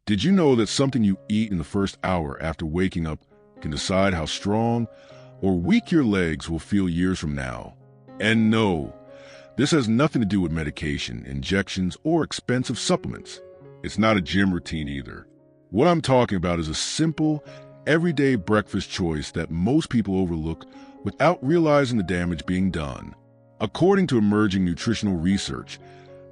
Did you know that something you eat in the first hour after waking up can decide how strong or weak your legs will feel years from now? And no, this has nothing to do with medication, injections, or expensive supplements. It's not a gym routine either. What I'm talking about is a simple, everyday breakfast choice that most people overlook without realizing the damage being done. According to emerging nutritional research,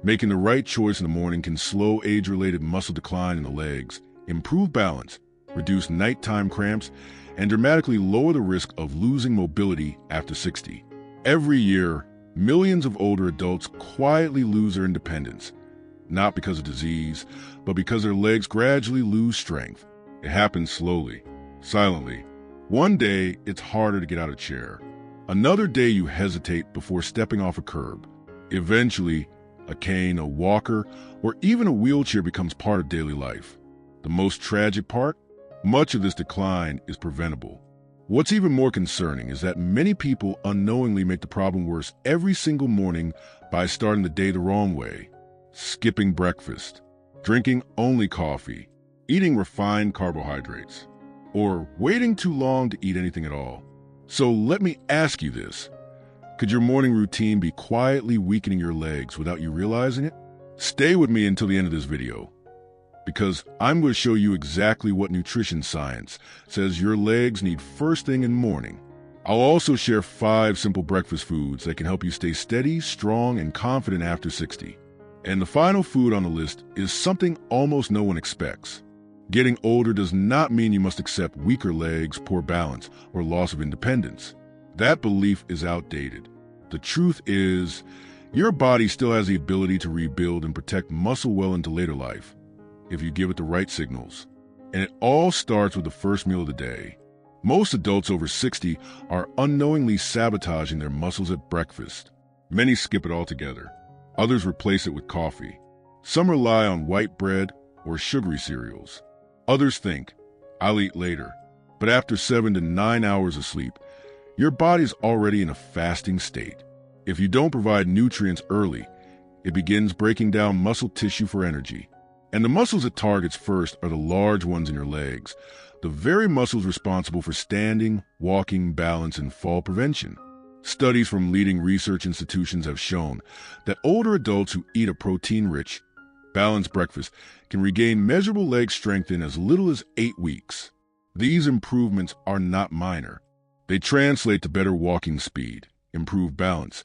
making the right choice in the morning can slow age-related muscle decline in the legs, improve balance, reduce nighttime cramps, and dramatically lower the risk of losing mobility after 60. Every year, millions of older adults quietly lose their independence, not because of disease, but because their legs gradually lose strength. It happens slowly, silently. One day, it's harder to get out of a chair. Another day, you hesitate before stepping off a curb. Eventually, a cane, a walker, or even a wheelchair becomes part of daily life. The most tragic part? Much of this decline is preventable. What's even more concerning is that many people unknowingly make the problem worse every single morning by starting the day the wrong way. Skipping breakfast, drinking only coffee, eating refined carbohydrates, or waiting too long to eat anything at all. So let me ask you this. Could your morning routine be quietly weakening your legs without you realizing it? Stay with me until the end of this video, because I'm going to show you exactly what nutrition science says your legs need first thing in the morning. I'll also share 5 simple breakfast foods that can help you stay steady, strong, and confident after 60. And the final food on the list is something almost no one expects. Getting older does not mean you must accept weaker legs, poor balance, or loss of independence. That belief is outdated. The truth is, your body still has the ability to rebuild and protect muscle well into later life, if you give it the right signals. And it all starts with the first meal of the day. Most adults over 60 are unknowingly sabotaging their muscles at breakfast. Many skip it altogether. Others replace it with coffee. Some rely on white bread or sugary cereals. Others think, I'll eat later. But after 7 to 9 hours of sleep, your body's already in a fasting state. If you don't provide nutrients early, it begins breaking down muscle tissue for energy. And the muscles it targets first are the large ones in your legs, the very muscles responsible for standing, walking, balance, and fall prevention. Studies from leading research institutions have shown that older adults who eat a protein-rich, balanced breakfast can regain measurable leg strength in as little as 8 weeks. These improvements are not minor. They translate to better walking speed, improved balance,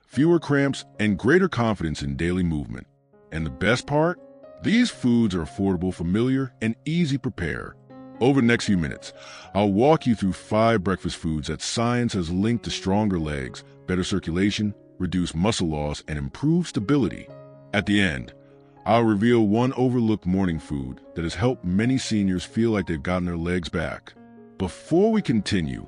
fewer cramps, and greater confidence in daily movement. And the best part? These foods are affordable, familiar, and easy to prepare. Over the next few minutes, I'll walk you through 5 breakfast foods that science has linked to stronger legs, better circulation, reduced muscle loss, and improved stability. At the end, I'll reveal one overlooked morning food that has helped many seniors feel like they've gotten their legs back. Before we continue,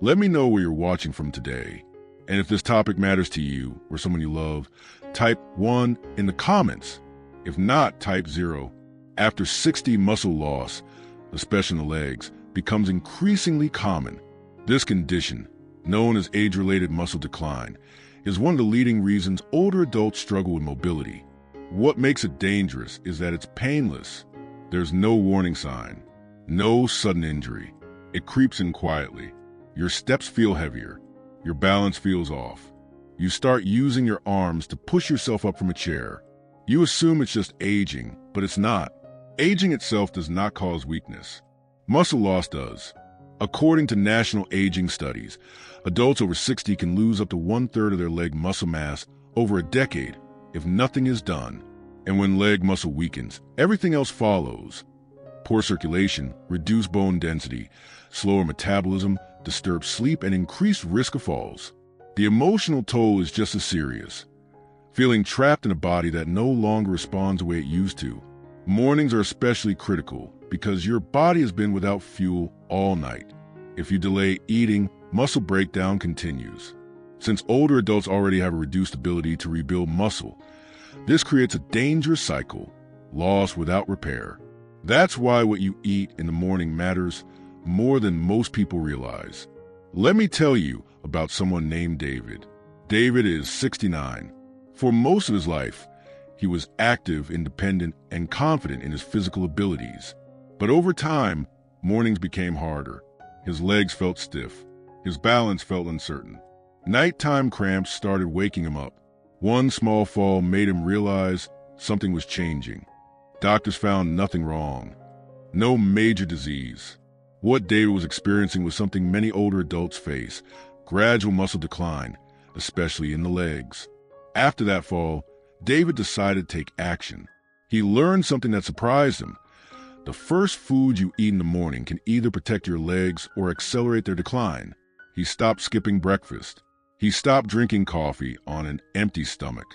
let me know where you're watching from today. And if this topic matters to you or someone you love, type 1 in the comments. If not, type 0. After 60, muscle loss, especially in the legs, becomes increasingly common. This condition, known as age-related muscle decline, is one of the leading reasons older adults struggle with mobility. What makes it dangerous is that it's painless. There's no warning sign, no sudden injury. It creeps in quietly. Your steps feel heavier. Your balance feels off. You start using your arms to push yourself up from a chair. You assume it's just aging, but it's not. Aging itself does not cause weakness. Muscle loss does. According to national aging studies, adults over 60 can lose up to 1/3 of their leg muscle mass over a decade if nothing is done. And when leg muscle weakens, everything else follows. Poor circulation, reduced bone density, slower metabolism, disturbed sleep, and increased risk of falls. The emotional toll is just as serious. Feeling trapped in a body that no longer responds the way it used to. Mornings are especially critical because your body has been without fuel all night. If you delay eating, muscle breakdown continues. Since older adults already have a reduced ability to rebuild muscle, this creates a dangerous cycle, loss without repair. That's why what you eat in the morning matters more than most people realize. Let me tell you about someone named David. David is 69. For most of his life, He was active, independent, and confident in his physical abilities. But over time, mornings became harder. His legs felt stiff. His balance felt uncertain. Nighttime cramps started waking him up. One small fall made him realize something was changing. Doctors found nothing wrong. No major disease. What David was experiencing was something many older adults face: gradual muscle decline, especially in the legs. After that fall, David decided to take action. He learned something that surprised him. The first food you eat in the morning can either protect your legs or accelerate their decline. He stopped skipping breakfast. He stopped drinking coffee on an empty stomach.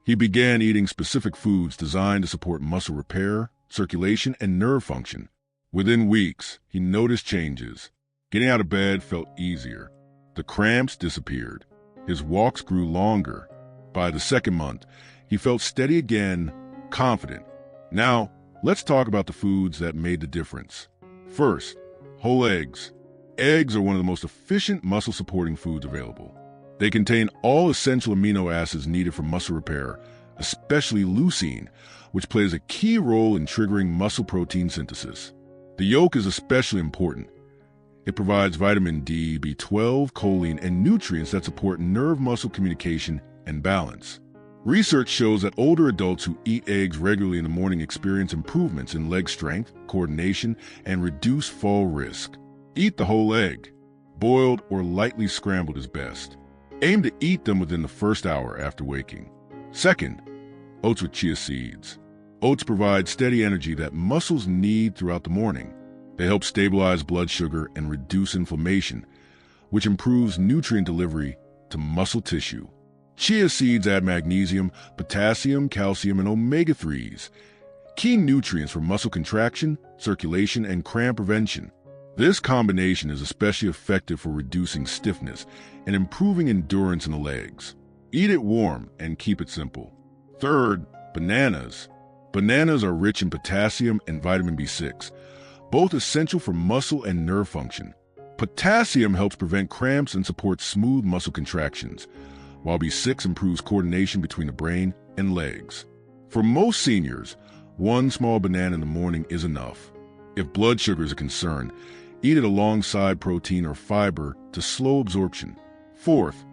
He began eating specific foods designed to support muscle repair, circulation, and nerve function. Within weeks, he noticed changes. Getting out of bed felt easier. The cramps disappeared. His walks grew longer. By the second month, he felt steady again, confident. Now, let's talk about the foods that made the difference. First, whole eggs. Eggs are one of the most efficient muscle-supporting foods available. They contain all essential amino acids needed for muscle repair, especially leucine, which plays a key role in triggering muscle protein synthesis. The yolk is especially important. It provides vitamin D, B12, choline, and nutrients that support nerve-muscle communication and balance. Research shows that older adults who eat eggs regularly in the morning experience improvements in leg strength, coordination, and reduced fall risk. Eat the whole egg. Boiled or lightly scrambled is best. Aim to eat them within the first hour after waking. Second, oats with chia seeds. Oats provide steady energy that muscles need throughout the morning. They help stabilize blood sugar and reduce inflammation, which improves nutrient delivery to muscle tissue. Chia seeds add magnesium, potassium, calcium, and omega-3s, key nutrients for muscle contraction, circulation, and cramp prevention. This combination is especially effective for reducing stiffness and improving endurance in the legs. Eat it warm and keep it simple. Third, bananas. Bananas are rich in potassium and vitamin B6, both essential for muscle and nerve function. Potassium helps prevent cramps and supports smooth muscle contractions, while B6 improves coordination between the brain and legs. For most seniors, one small banana in the morning is enough. If blood sugar is a concern, eat it alongside protein or fiber to slow absorption. Fourth,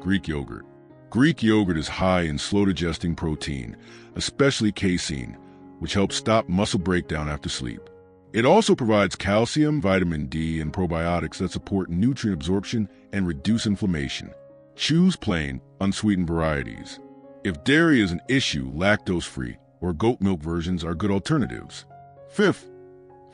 Greek yogurt. Greek yogurt is high in slow-digesting protein, especially casein, which helps stop muscle breakdown after sleep. It also provides calcium, vitamin D, and probiotics that support nutrient absorption and reduce inflammation. Choose plain, unsweetened varieties. If dairy is an issue, lactose-free or goat milk versions are good alternatives. Fifth,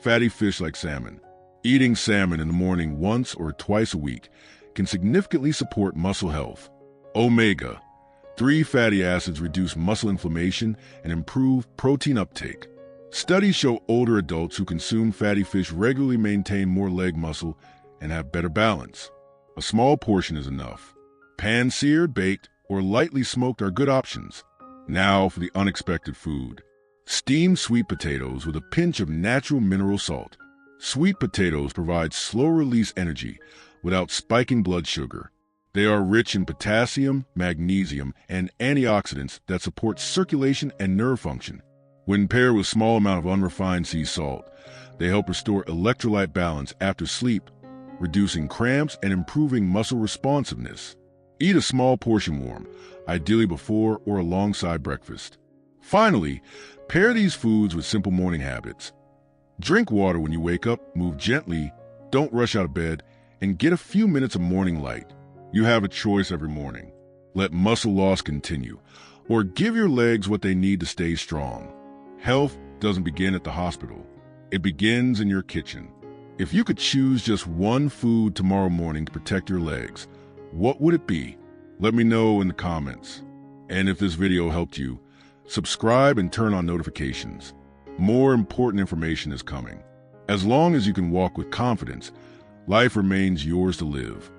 fatty fish like salmon. Eating salmon in the morning once or twice a week can significantly support muscle health. Omega-3 fatty acids reduce muscle inflammation and improve protein uptake. Studies show older adults who consume fatty fish regularly maintain more leg muscle and have better balance. A small portion is enough. Pan-seared, baked, or lightly smoked are good options. Now for the unexpected food. Steamed sweet potatoes with a pinch of natural mineral salt. Sweet potatoes provide slow-release energy without spiking blood sugar. They are rich in potassium, magnesium, and antioxidants that support circulation and nerve function. When paired with a small amount of unrefined sea salt, they help restore electrolyte balance after sleep, reducing cramps and improving muscle responsiveness. Eat a small portion warm, ideally before or alongside breakfast. Finally, pair these foods with simple morning habits. Drink water when you wake up, move gently, don't rush out of bed, and get a few minutes of morning light. You have a choice every morning. Let muscle loss continue, or give your legs what they need to stay strong. Health doesn't begin at the hospital. It begins in your kitchen. If you could choose just one food tomorrow morning to protect your legs, what would it be? Let me know in the comments. And if this video helped you, subscribe and turn on notifications. More important information is coming. As long as you can walk with confidence, life remains yours to live.